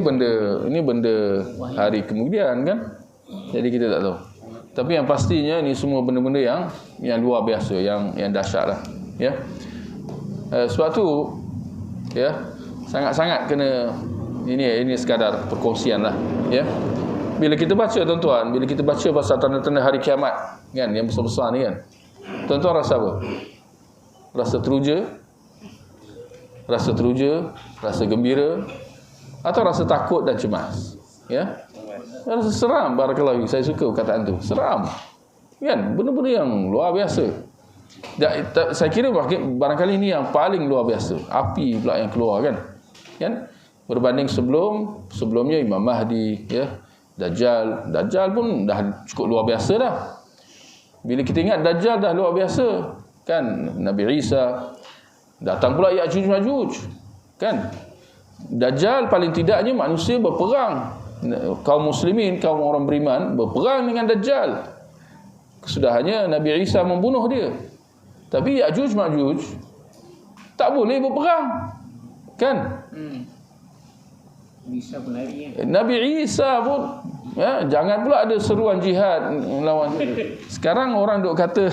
benda hari kemudian kan. Jadi kita tak tahu. Tapi yang pastinya ini semua benda-benda yang luar biasa, yang dahsyat lah. Ya. Sebab tu ya, sangat-sangat kena ini sekadar perkongsian lah, ya. Bila kita baca tuan-tuan, bila kita baca pasal tanda-tanda hari kiamat kan, yang besar-besar ni kan, tuan-tuan rasa apa? Rasa teruja, rasa gembira, atau rasa takut dan cemas? Ya. Rasa seram. Barakallahu, saya suka perkataan tu, seram kan, benda-benda yang luar biasa. Saya kira barangkali ini yang paling luar biasa. Api pula yang keluar kan. Berbanding sebelumnya Imam Mahdi, ya, Dajjal pun dah cukup luar biasa dah. Bila kita ingat Dajjal dah luar biasa kan, Nabi Isa, datang pula Ya'juj Ma'juj kan. Dajjal paling tidaknya manusia berperang, kaum muslimin, kaum orang beriman berperang dengan Dajjal. Kesudahannya Nabi Isa membunuh dia. Tapi Ya'juj Ma'juj tak boleh berperang kan. Bisa berlari ya. Nabi Isa pun ya, jangan pula ada seruan jihad melawan. Sekarang orang duk kata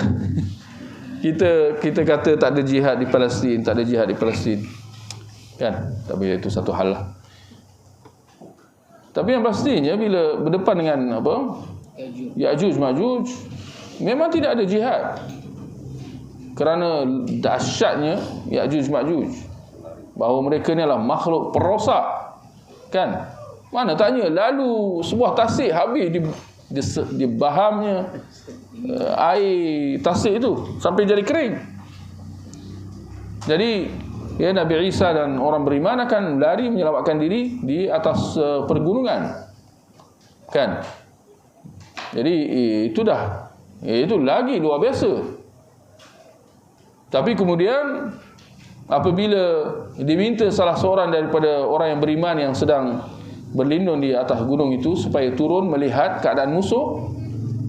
kita kata tak ada jihad di Palestin, tak ada jihad di Palestin kan. Tapi itu satu hal lah. Tapi yang pastinya bila berdepan dengan apa, Ya'juj Ma'juj, memang tidak ada jihad. Kerana dahsyatnya Ya'juj Ma'juj, bahawa mereka ni adalah makhluk perosak kan. Mana tanya, lalu sebuah tasik habis di bahamnya air tasik itu sampai jadi kering. Jadi ya, Nabi Isa dan orang beriman akan lari menyelamatkan diri di atas pergunungan kan. Jadi itu lagi luar biasa. Tapi kemudian apabila diminta salah seorang daripada orang yang beriman yang sedang berlindung di atas gunung itu supaya turun melihat keadaan musuh,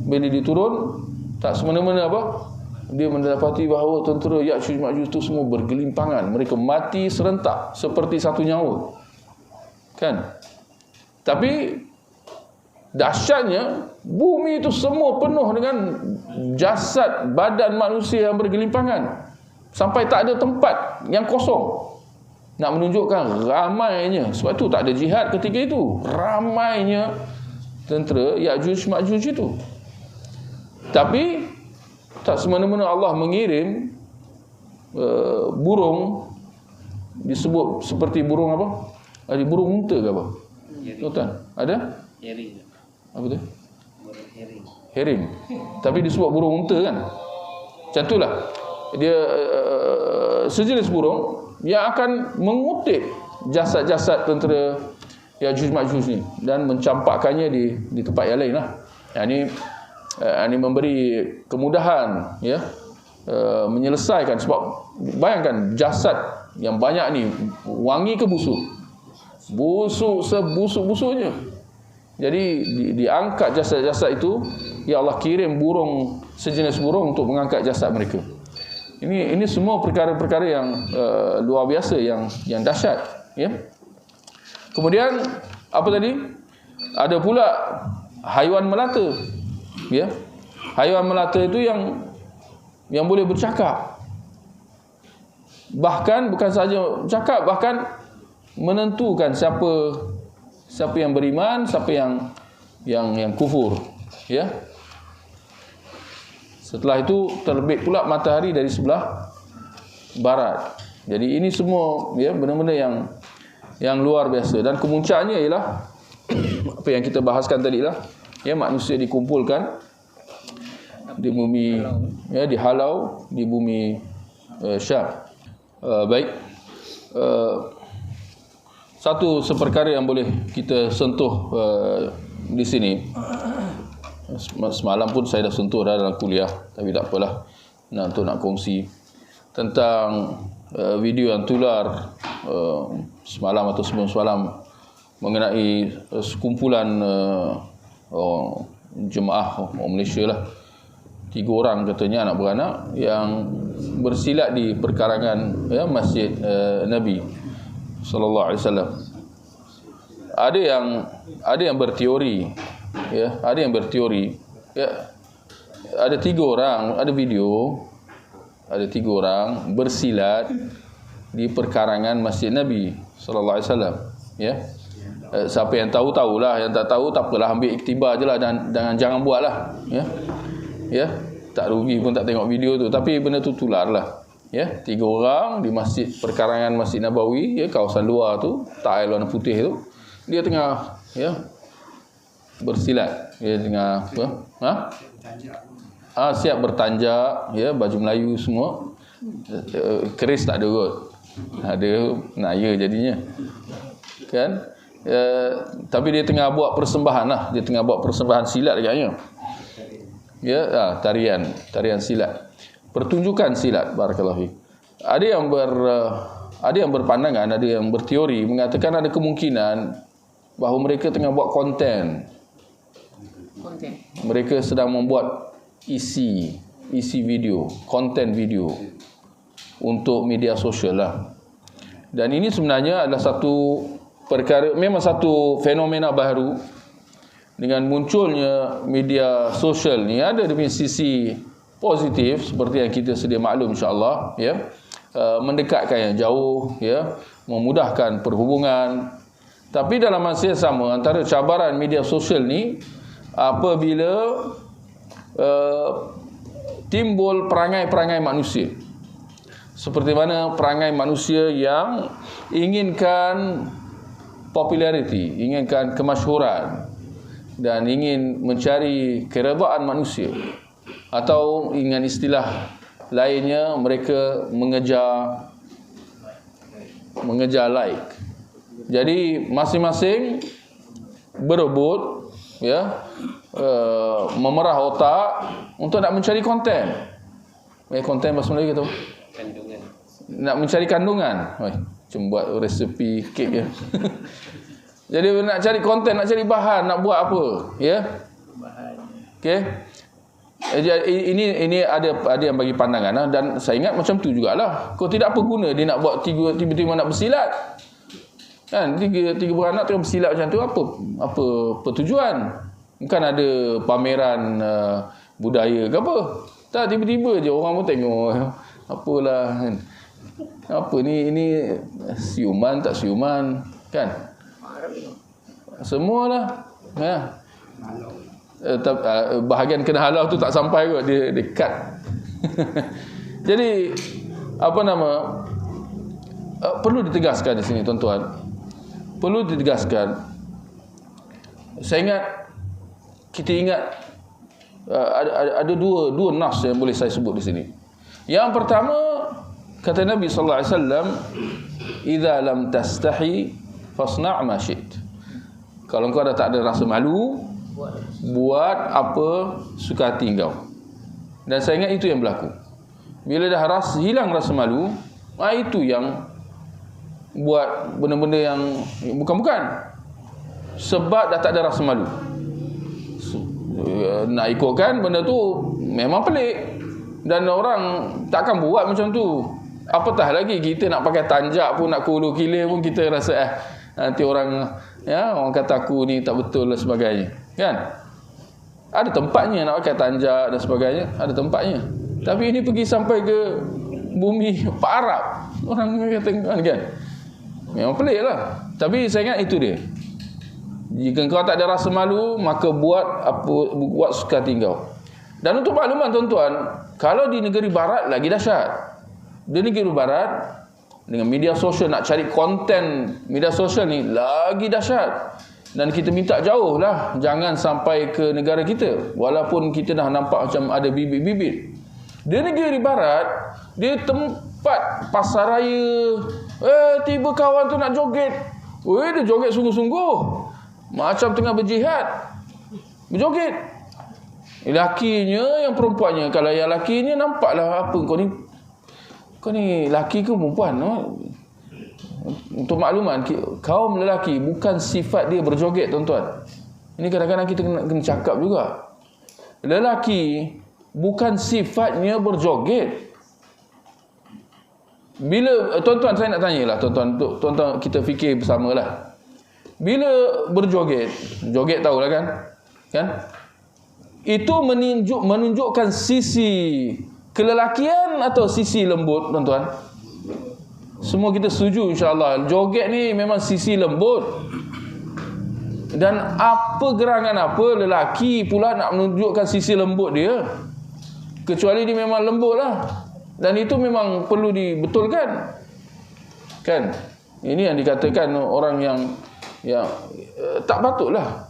bila dia turun, tak semena-mena apa, dia mendapati bahawa tentera Ya'juj Ma'juj itu semua bergelimpangan, mereka mati serentak seperti satu nyawa kan. Tapi dahsyatnya bumi itu semua penuh dengan jasad badan manusia yang bergelimpangan, sampai tak ada tempat yang kosong. Nak menunjukkan ramainya. Sebab tu tak ada jihad ketika itu. Ramainya tentera Ya'juj Ma'juj itu. Tapi tak semena-mena Allah mengirim burung, disebut seperti burung apa? Ada burung unta ke apa? Tuan, ada? Herring. Apa tu? Burung herring. Herring. Tapi disebut burung unta kan? Macam itulah. Dia sejenis burung yang akan mengutip jasad-jasad tentera Ya'juj Ma'juj ni dan mencampakkannya di tempat yang lain lah. Ini memberi kemudahan ya, menyelesaikan. Sebab bayangkan jasad yang banyak ni, wangi ke busuk? Busuk sebusuk-busuknya. Jadi diangkat jasad-jasad itu, ya Allah kirim burung, sejenis burung untuk mengangkat jasad mereka. Ini semua perkara-perkara yang luar biasa, yang dahsyat ya. Kemudian apa tadi? Ada pula haiwan melata ya. Haiwan melata itu yang yang boleh bercakap. Bahkan bukan saja bercakap, bahkan menentukan siapa yang beriman, siapa yang kufur, ya. Setelah itu terbit pula matahari dari sebelah barat. Jadi ini semua ya benda-benda yang luar biasa, dan kemuncaknya ialah apa yang kita bahaskan tadi lah, ya, manusia dikumpulkan di bumi, ya, dihalau di bumi Syam. Baik, satu seperkara yang boleh kita sentuh di sini. Semalam pun saya dah sentuh dalam kuliah, tapi tak apalah, untuk nak kongsi tentang video yang tular semalam atau sebelum semalam mengenai sekumpulan jemaah orang Malaysia lah, 3 orang katanya anak beranak yang bersilat di perkarangan, ya, Masjid Nabi sallallahu alaihi wasallam. Ada yang berteori, ya, ada yang berteori, ya, ada 3 orang, ada video, ada 3 orang bersilat di perkarangan Masjid Nabi sallallahu alaihi wasallam, ya. Siapa yang tahu tahulah, yang tak tahu tak apalah, ambil iktibar je lah, dan jangan buatlah, ya. Ya, tak rugi pun tak tengok video tu, tapi benda tu tular lah, ya. 3 orang di masjid, perkarangan Masjid Nabawi, ya, kawasan luar tu, tile warna putih tu, dia tengah, ya, bersilat, dia tengah siap bertanjak, ya, baju Melayu semua, keris tak ada kot, ada naya jadinya, kan. Tapi dia tengah buat persembahan lah, dia tengah buat persembahan silat agaknya, ya, tarian silat, pertunjukan silat. Barakallahu fiik. Ada yang berpandangan, ada yang berteori mengatakan ada kemungkinan bahawa mereka tengah buat konten. Mereka sedang membuat isi video, konten video untuk media sosial lah. Dan ini sebenarnya adalah satu perkara, memang satu fenomena baru. Dengan munculnya media sosial ni, ada dia punya sisi positif seperti yang kita sedia maklum, insya-Allah, ya. Mendekatkan yang jauh, ya, memudahkan perhubungan. Tapi dalam masa yang sama, antara cabaran media sosial ni apabila timbul perangai-perangai manusia. Seperti mana perangai manusia yang inginkan populariti, inginkan kemasyhuran, dan ingin mencari keredaan manusia, atau dengan istilah lainnya mereka mengejar like. Jadi masing-masing berebut, ya, memerah otak untuk nak mencari konten. Konten bahasa Melayu kata kandungan. Nak mencari kandungan. Cuma buat resepi kek je. Jadi nak cari konten, nak cari bahan, nak buat apa, ya? Okey. Ini ada yang bagi pandangan, dan saya ingat macam tu jugalah. Kau tidak apa guna dia nak buat tiba-tiba nak bersilat. Kan, tiga beranak tu bersilat macam tu, apa tujuan? Bukan ada pameran budaya ke apa. Tak, tiba-tiba je orang pun tengok, apalah kan. Apa ni siuman tak siuman, kan? Semualah, ya. Bahagian kena halau tu tak sampai kot, dia cut. Jadi perlu ditegaskan di sini, tuan-tuan. Perlu ditegaskan. Kita ingat ada dua nas yang boleh saya sebut di sini. Yang pertama, kata Nabi sallallahu alaihi wasallam, "Idza lam tastahi fasna' ma syi't." Kalau kau dah tak ada rasa malu, buat apa suka hati kau. Dan saya ingat itu yang berlaku. Bila dah hilang rasa malu, itu yang buat benda-benda yang bukan-bukan. Sebab dah tak ada rasa malu. Nak ikutkan benda tu memang pelik, dan orang takkan buat macam tu. Apatah lagi kita nak pakai tanjak pun, nak kulu kilir pun kita rasa nanti orang kata aku ni tak betul dan sebagainya, kan? Ada tempatnya nak pakai tanjak dan sebagainya, ada tempatnya. Tapi ini pergi sampai ke bumi Pak Arab. Orang kata kan. Memang pelik lah. Tapi saya ingat itu dia. Jika kau tak ada rasa malu, maka buat suka tinggal. Dan untuk makluman tuan-tuan, kalau di negeri barat lagi dahsyat. Di negeri barat dengan media sosial, nak cari konten media sosial ni lagi dahsyat. Dan kita minta jauh lah, jangan sampai ke negara kita. Walaupun kita dah nampak macam ada bibit-bibit. Di negeri barat, dia tempat pasar raya. Tiba kawan tu nak joget. Dia joget sungguh-sungguh. Macam tengah berjihad. Berjoget. Lakinya yang perempuannya. Kalau yang lakinya nampaklah apa kau ni laki ke perempuan? Untuk makluman, kaum lelaki bukan sifat dia berjoget tuan-tuan. Ini kadang-kadang kita kena cakap juga. Lelaki bukan sifatnya berjoget. Bila tuan-tuan, saya nak tanyalah tuan-tuan kita fikir bersamalah. Bila berjoget, joget tahulah kan? Itu menunjukkan sisi kelelakian atau sisi lembut, tuan-tuan? Semua kita setuju insya-Allah. Joget ni memang sisi lembut. Dan apa gerangan apa lelaki pula nak menunjukkan sisi lembut dia? Kecuali dia memang lembut lah. Dan itu memang perlu dibetulkan. Kan? Ini yang dikatakan orang yang tak patutlah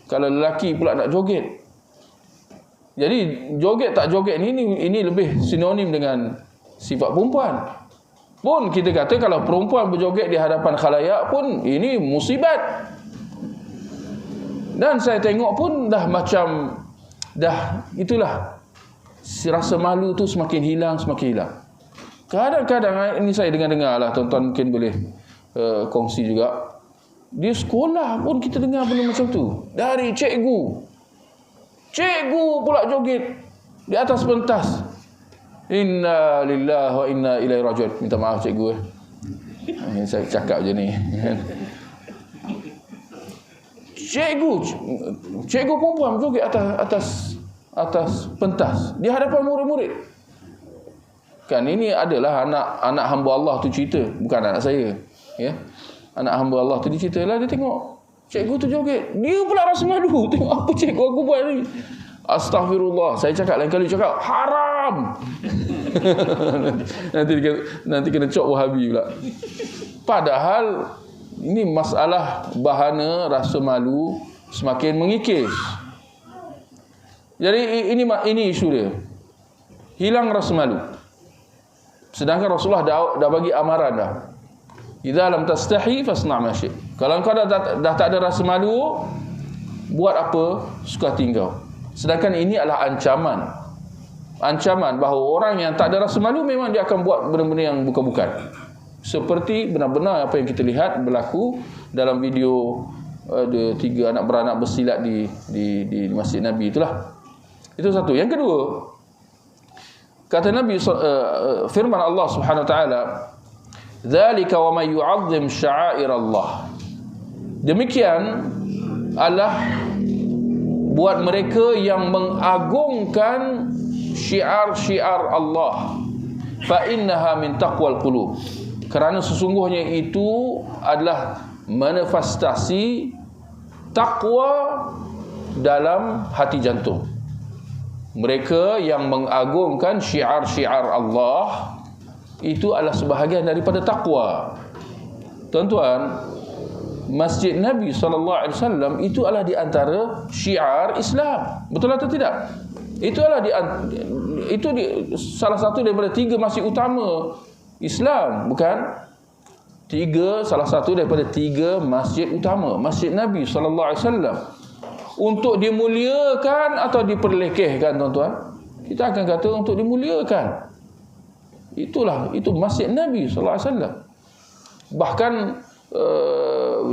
kalau lelaki pula nak joget. Jadi joget tak joget ini lebih sinonim dengan sifat perempuan. Pun kita kata kalau perempuan berjoget di hadapan khalayak pun ini musibat. Dan saya tengok pun dah itulah, si rasa malu tu semakin hilang. Kadang-kadang ini saya dengar lah, tuan-tuan mungkin boleh kongsi juga. Di sekolah pun kita dengar benda macam tu. Dari cikgu pula joget di atas pentas. Inna lillahi wa inna ilaihi raji'un. Minta maaf cikgu. Saya cakap je ni. Cikgu perempuan joget atas pentas di hadapan murid-murid. Kan ini adalah anak hamba Allah tu cerita, bukan anak saya. Ya. Anak hamba Allah tu diceritalah, dia tengok cikgu tu joget. Dia pula rasa malu. Tengok apa cikgu aku buat ni. Astaghfirullah. Saya cakap lain kali haram. nanti kena cop Wahabi pula. Padahal ini masalah bahana rasa malu semakin mengikis. Jadi ini isu dia. Hilang rasa malu. Sedangkan Rasulullah dah bagi amaran dah. Idza lam tastahi fasna' ma syi'. Kalau kau dah tak ada rasa malu, buat apa suka tinggal. Sedangkan ini adalah ancaman. Ancaman bahawa orang yang tak ada rasa malu memang dia akan buat benda-benda yang bukan-bukan. Seperti benar-benar apa yang kita lihat berlaku dalam video ada 3 anak beranak bersilat di Masjid Nabi itulah. Itu satu. Yang kedua, kata Nabi firman Allah Subhanahu wa taala, "Dzalika wa may yu'azzim sya'air Allah." Demikian adalah buat mereka yang mengagungkan syiar-syiar Allah. Fa innaha min taqwal qulub. Kerana sesungguhnya itu adalah manifestasi takwa dalam hati jantung. Mereka yang mengagungkan syiar-syiar Allah itu adalah sebahagian daripada takwa. Tuan-tuan, Masjid Nabi SAW itu adalah di antara syiar Islam. Betul atau tidak? Itu adalah salah satu daripada 3 masjid utama Islam, bukan? Salah satu daripada 3 masjid utama Masjid Nabi SAW. Untuk dimuliakan atau diperlekehkan, tuan-tuan? Kita akan kata untuk dimuliakan. Itu Masjid Nabi SAW. Bahkan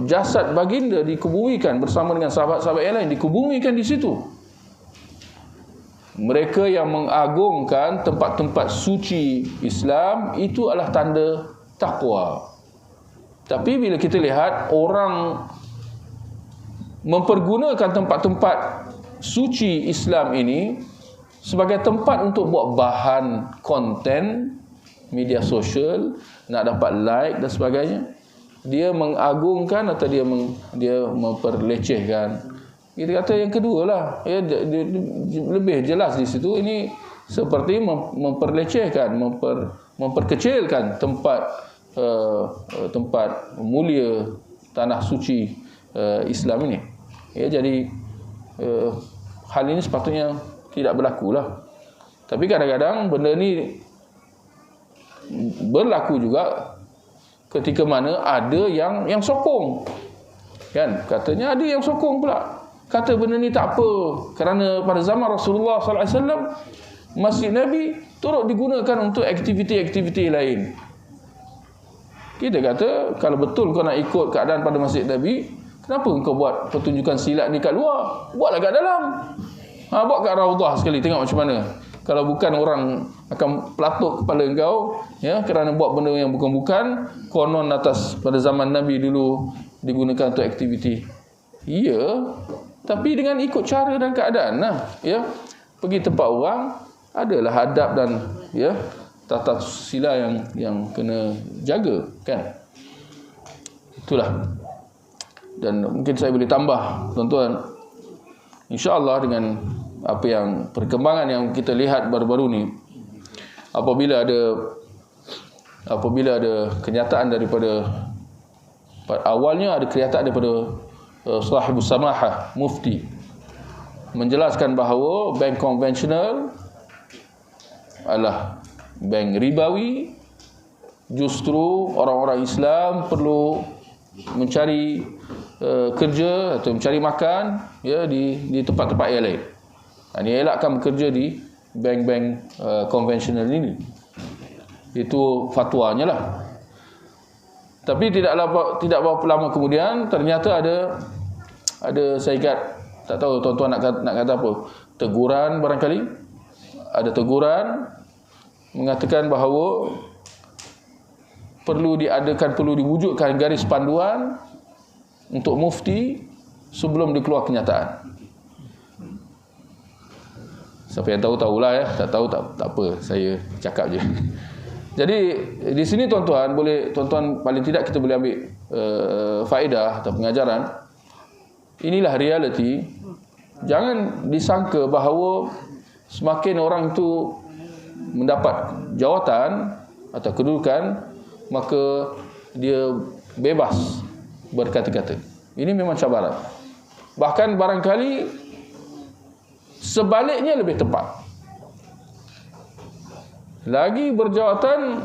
jasad baginda dikebumikan bersama dengan sahabat-sahabat yang lain, dikebumikan di situ. Mereka yang mengagungkan tempat-tempat suci Islam itu adalah tanda takwa. Tapi bila kita lihat orang mempergunakan tempat-tempat suci Islam ini sebagai tempat untuk buat bahan konten media sosial, nak dapat like dan sebagainya, dia mengagungkan atau dia memperlecehkan. Kita kata yang kedua lah, ya, lebih jelas di situ. Ini seperti memperlecehkan, memperkecilkan tempat mulia tanah suci Islam ini. Ya, jadi hal ini sepatutnya tidak berlaku lah. Tapi kadang-kadang benda ni berlaku juga ketika mana ada yang sokong, kan? Katanya ada yang sokong pula, kata benda ni tak apa, kerana pada zaman Rasulullah SAW Masjid Nabi turut digunakan untuk aktiviti-aktiviti lain. Kita kata, kalau betul kau nak ikut keadaan pada Masjid Nabi, kenapa kau buat pertunjukan silat ni kat luar? Buatlah kat dalam. Buat kat Raudah sekali, tengok macam mana. Kalau bukan, orang akan pelatuk kepala engkau, ya, kerana buat benda yang bukan-bukan, konon atas pada zaman Nabi dulu digunakan untuk aktiviti. Ya, tapi dengan ikut cara dan keadaan lah, ya. Pergi tempat orang, adalah adab dan, ya, tata sila yang kena jaga, kan. Itulah. Dan mungkin saya boleh tambah, tuan-tuan, insya-Allah dengan apa yang perkembangan yang kita lihat baru-baru ni, apabila ada kenyataan daripada awalnya ada kenyataan daripada sahibus samahah, mufti, menjelaskan bahawa bank konvensional adalah bank ribawi, justru orang-orang Islam perlu mencari kerja atau mencari makan, ya, di tempat-tempat yang lain. Dia elakkan bekerja di bank-bank konvensional ini. Itu fatwanya lah. Tapi tidak berapa lama kemudian ternyata ada saya ingat, tak tahu tuan-tuan nak kata apa, teguran barangkali. Ada teguran mengatakan bahawa perlu diwujudkan garis panduan untuk mufti sebelum dikeluar kenyataan. Siapa yang tahu-tahulah, ya. Tak tahu tak apa, saya cakap je. Jadi di sini tuan-tuan paling tidak kita boleh ambil faedah atau pengajaran. Inilah realiti. Jangan disangka bahawa semakin orang itu mendapat jawatan atau kedudukan, maka dia bebas berkata-kata. Ini memang cabaran. Bahkan barangkali sebaliknya lebih tepat. Lagi berjawatan,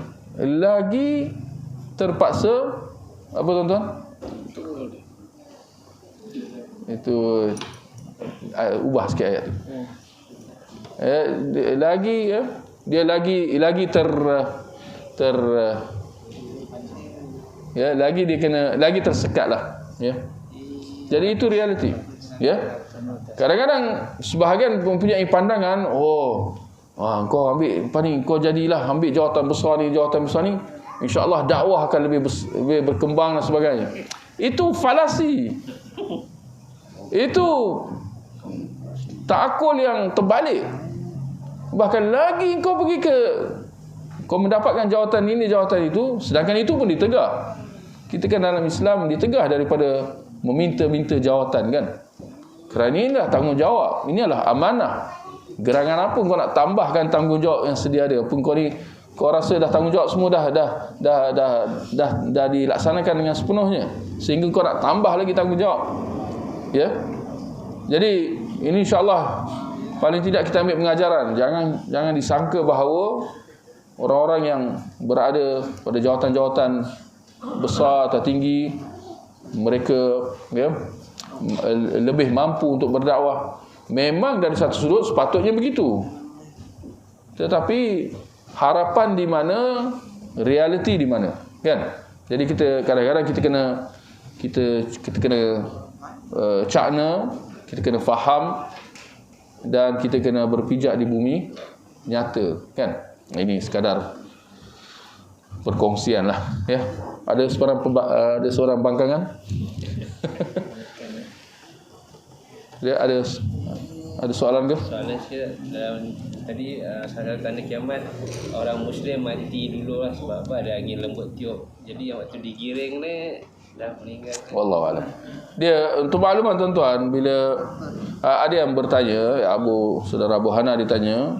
lagi terpaksa. Apa tuan-tuan? Itu ubah sikit ayat tu. Dia lagi lagi dia kena, lagi tersekat lah, ya. Jadi itu realiti, ya. Kadang-kadang sebahagian mempunyai pandangan, kau ambil apa ni, kau jadilah ambil jawatan besar ni, insya-Allah dakwah akan lebih berkembang dan sebagainya. Itu falasi. Itu ta'akul yang terbalik. Bahkan lagi kau mendapatkan jawatan ini, jawatan itu, sedangkan itu pun ditegah. Kita kan dalam Islam ditegah daripada meminta-minta jawatan, kan. Kerana ini adalah tanggungjawab, ini adalah amanah. Gerangan apa kau nak tambahkan tanggungjawab yang sedia ada? Pun kau rasa dah tanggungjawab semua dah dilaksanakan dengan sepenuhnya, sehingga kau nak tambah lagi tanggungjawab, ya. Jadi ini insya-Allah paling tidak kita ambil pengajaran. Jangan disangka bahawa orang-orang yang berada pada jawatan-jawatan besar atau tinggi, mereka, ya, lebih mampu untuk berdakwah. Memang dari satu sudut sepatutnya begitu. Tetapi harapan di mana, realiti di mana, kan? Jadi kita kadang-kadang kita kena cakna, kita kena faham, dan kita kena berpijak di bumi nyata, kan? Ini sekadar perkongsian lah, ya. Ada seorang bangkangan. Dia ada soalan ke? Soalan saya dalam Tadi salah tanda kiamat orang Muslim mati dulu lah sebab apa, ada angin lembut tiup. Jadi yang waktu digiring ni dah meninggal. Wallahu a'lam. Dia untuk makluman tuan-tuan, bila ada yang bertanya, saudara Abu Hana ditanya,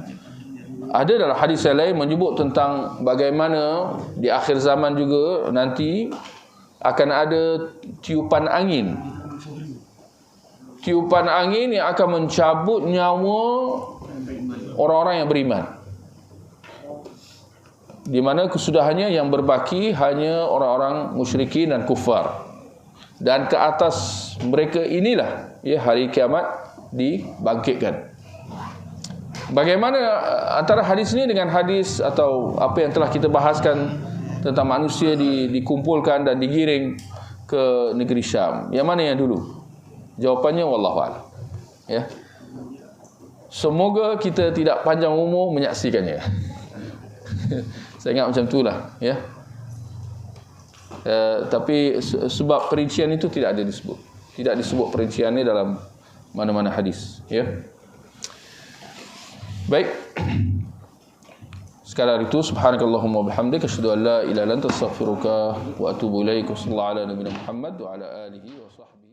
ada dalam hadis yang lain menyebut tentang bagaimana di akhir zaman juga nanti akan ada tiupan angin. Tiupan angin yang akan mencabut nyawa orang-orang yang beriman. Di mana kesudahannya yang berbaki hanya orang-orang musyrikin dan kufar. Dan ke atas mereka inilah hari kiamat dibangkitkan. Bagaimana antara hadis ini dengan hadis atau apa yang telah kita bahaskan tentang manusia dikumpulkan dan digiring ke negeri Syam? Yang mana yang dulu? Jawapannya wallahu a'lam. Ya. Semoga kita tidak panjang umur menyaksikannya. Saya ingat macam itulah, ya. Tapi sebab perincian itu tidak ada disebut. Tidak disebut perinciannya dalam mana-mana hadis, ya. Baik. Sekadar itu, subhanakallahumma bihamdika asyhadu an la ilaha illa anta astaghfiruka wa atubu ilaik. Sallallahu ala nabiyina Muhammad wa ala alihi wa sahbihi